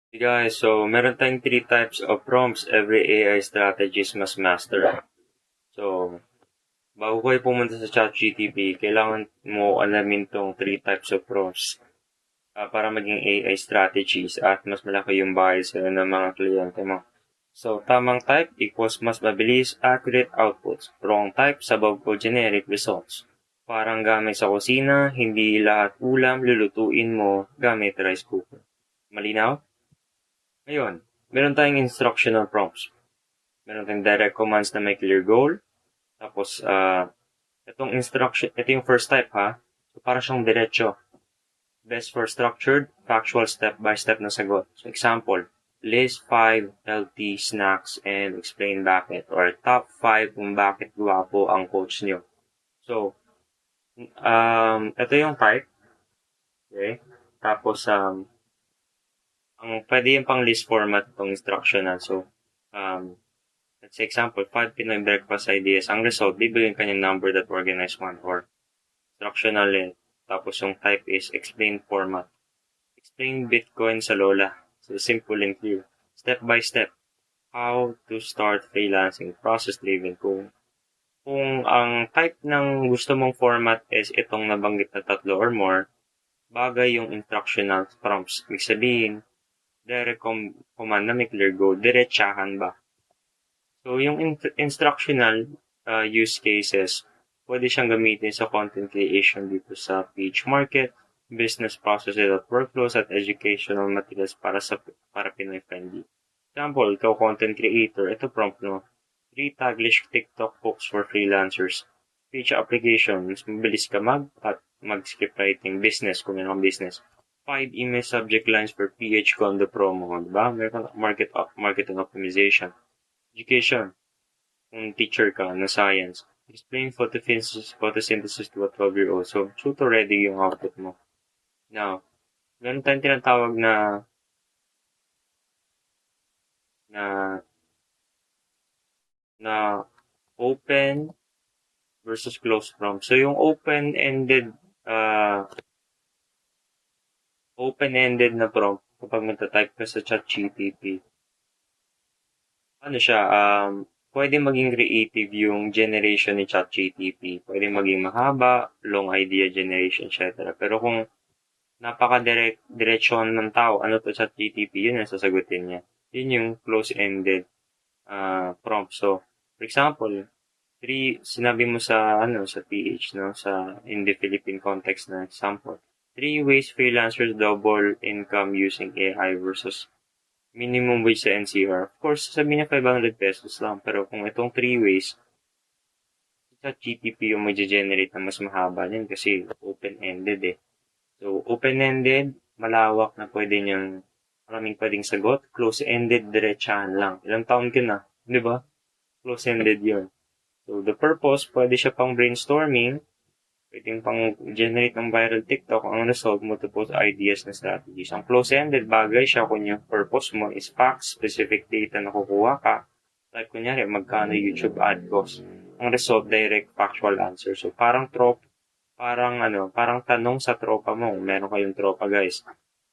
Hey guys, so meron tayong three types of prompts every AI strategist must master. So, bago kayo pumunta sa ChatGPT, kailangan mo alamin tong three types of prompts para maging AI strategies at mas malaki yung bayad sa'yo ng mga kliyente mo. So, tamang type equals mas mabilis, accurate outputs. Wrong type, sabog o generic results. Parang gamit sa kusina, hindi lahat ulam lulutuin mo gamit rice cooker. Malinaw? Ngayon, meron tayong instructional prompts. Meron tayong direct commands na may clear goal. Tapos, ito yung first type ha. So, para siyang diretso. Best for structured, factual step-by-step na sagot. So, example, list 5 healthy snacks and explain bakit. Or top 5 kung bakit guwapo ang coach nyo. So, ito yung type. Okay? Tapos, ang pwede yung pang list format itong instructional. So, let's say example, 5 Pinoy breakfast ideas. Ang result, bibigyan ka ng number that organize one or instructional eh. Tapos yung type is explain format. Explain Bitcoin sa Lola. So simple and clear. Step by step. How to start freelancing. Process driven. Kung ang type ng gusto mong format is itong nabanggit na tatlo or more, bagay yung instructional prompts. Ibig sabihin, direct command na may clear goal, diretsahan ba? So, yung instructional use cases, pwede siyang gamitin sa content creation dito sa page market, business processes at workflows at educational materials para Pinoy friendly. Example, ikaw content creator, ito prompt no. 3 Taglish TikTok hooks for freelancers. Page application, mas mabilis ka mag-script writing, business, kung meron business. 5 email subject lines for PH Condo promo, diba? Meron marketing optimization. Education, kung teacher ka na science, explain photosynthesis to a 12-year-old. So, tutor ready yung output mo. Now, meron tayong tinatawag na open versus closed prompt. So, yung open-ended na prompt, kapag magta-type ka sa ChatGPT, ano siya, pwede maging creative yung generation ni ChatGPT. Pwede maging mahaba, long idea generation, etc. Pero kung napaka-diretsyon ng tao, ano to ChatGPT, yun ang sasagutin niya. Yun yung close-ended prompt. So, for example, sinabi mo sa PH, no, in the Philippine context na example. 3 ways freelancers double income using AI versus minimum wage sa NCR. Of course, sasabihin niya 500 pesos lang. Pero kung itong 3 ways, sa GTP yung mag-generate na mas mahaba niyan kasi open-ended eh. So, open-ended, malawak na maraming pwedeng sagot. Close-ended, diretsahan lang. Ilang taon ka na, di ba? Close-ended yun. So, the purpose, pwede siya pang brainstorming, pwedeng pang generate ng viral TikTok, ang result, multiple ideas na strategies. Ang close-ended, bagay siya kung yung purpose mo is facts, specific data na kukuha ka. Like, kunyari, magkano YouTube ad cost. Ang result, direct factual answer. So, parang tanong sa tropa mo. Meron kayong tropa, guys.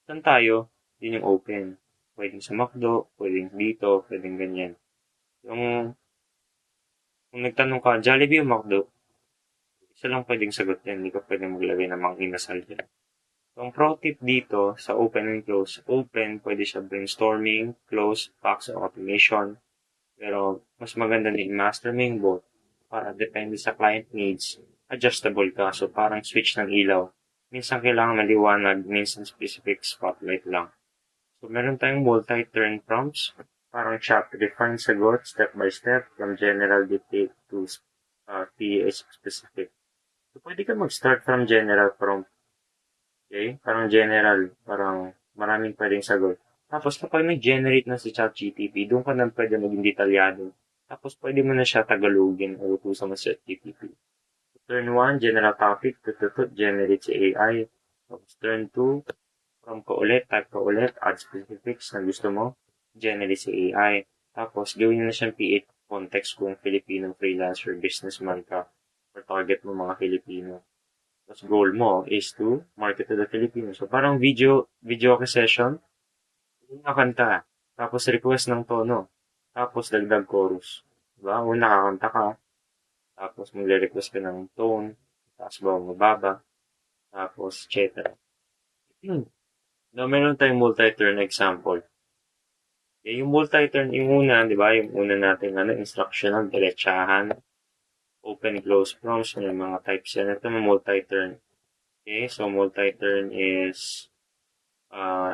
Saan tayo? Yun yung open. Pwedeng sa McDo, pwedeng dito, pwedeng ganyan. Kung nagtanong ka, Jollibee o McDo? Isa lang pwedeng sagot yan. Hindi ka pwedeng maglagay ng mga inasal dyan. So, ang pro tip dito sa open and close. Open, pwede siya brainstorming, close, facts, or automation. Pero, mas maganda din mastering both para depende sa client needs. Adjustable ka. So, parang switch ng ilaw. Minsan kailangan maliwanag, minsan specific spotlight lang. So, meron tayong multi-turn prompts. Parang chapter-defined sagot, step by step, from general detail to PH specific. So, pwede ka mag-start from general prompt. Okay? Parang maraming pwedeng sagot. Tapos, kapag nag-generate na si ChatGPT, doon ka na pwede maging detalyado. Tapos, pwede mo na siya tagalogin o utusan mo sa ChatGPT. Turn 1, general topic. Generate si AI. Tapos, turn 2, prompt ka ulit, type ka ulit, add specifics na gusto mo. Generate si AI. Tapos, gawin na siyang PH context kung Filipino freelancer, businessman ka, or target mo mga Filipino. Tapos goal mo is to market to the Filipinos. So parang video session. Una kanta, tapos request ng tono, tapos dagdag chorus. Diba? Una kakanta ka, tapos magre-request ka ng tone, tapos mababa, tapos etc. Now, meron tayong multi-turn example. Okay, yung multi-turn, yung una, di ba? Yung una natin, instructional, diretsahan, open, close prompts, yung mga types yan. Ito may multi-turn. Okay, so multi-turn is,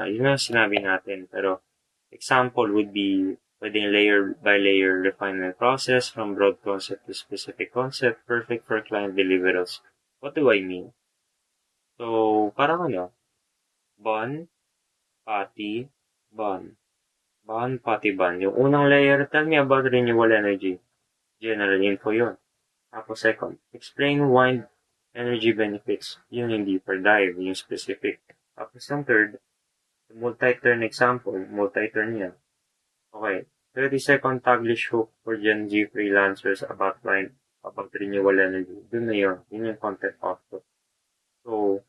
yun ang sinabi natin. Pero, example would be, pwedeng layer by layer refinement process from broad concept to specific concept, perfect for client deliverables. What do I mean? So, parang bun, patty, bun. Bun, patty bun. Yung unang layer, tell me about renewable energy. General info yun. Tapos second, explain wind energy benefits. Yun yung deeper dive, yung specific. Tapos yung third, multi-turn example, multi-turn yan. Okay, 30-second Taglish hook for Gen Z freelancers about renewable energy. Dun na yun. Yun yung content output. So,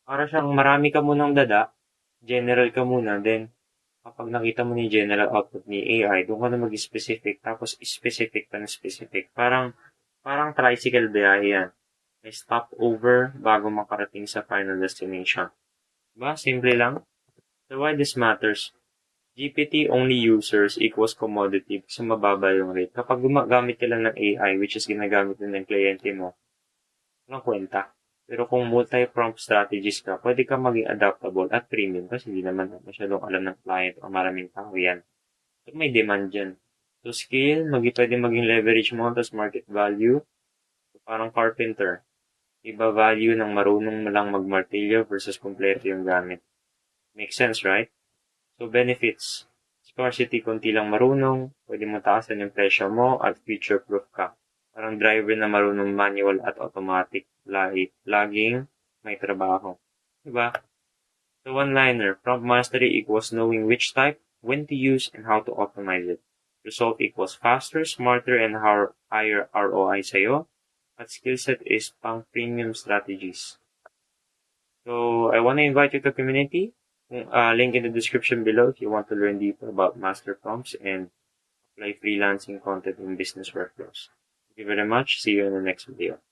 para siyang marami ka munang dada, general ka muna, then kapag nakita mo ni general output ni AI, doon ka na mag-specific, tapos specific pa na specific. Parang tricycle biyahe yan. May stopover bago makarating sa final destination. Diba? Simple lang. So why this matters? GPT-only users equals commodity kasi mababa yung rate. Kapag gumagamit ka lang ng AI, which is ginagamit din ng kliyente mo, walang kwenta. Pero kung multi-prompt strategies ka, pwede ka maging adaptable at premium kasi hindi naman masyadong alam ng client o maraming tao yan. So may demand dyan. So skill, pwede maging leverage mo, tapos market value. So, parang carpenter. Iba value ng marunong lang magmartilyo versus kompleto yung gamit. Makes sense, right? So benefits. Scarcity, konti lang marunong. Pwede mo taasan yung presyo mo at future-proof ka. Parang driver na marunong manual at automatic. Laging may trabaho. Diba? So one-liner, prompt mastery equals knowing which type, when to use, and how to optimize it. Result equals faster, smarter, and higher ROI sa'yo. At skill set is pang premium strategies. So I want to invite you to community. Link in the description below if you want to learn deeper about master prompts and apply freelancing content in business workflows. Thank you very much. See you in the next video.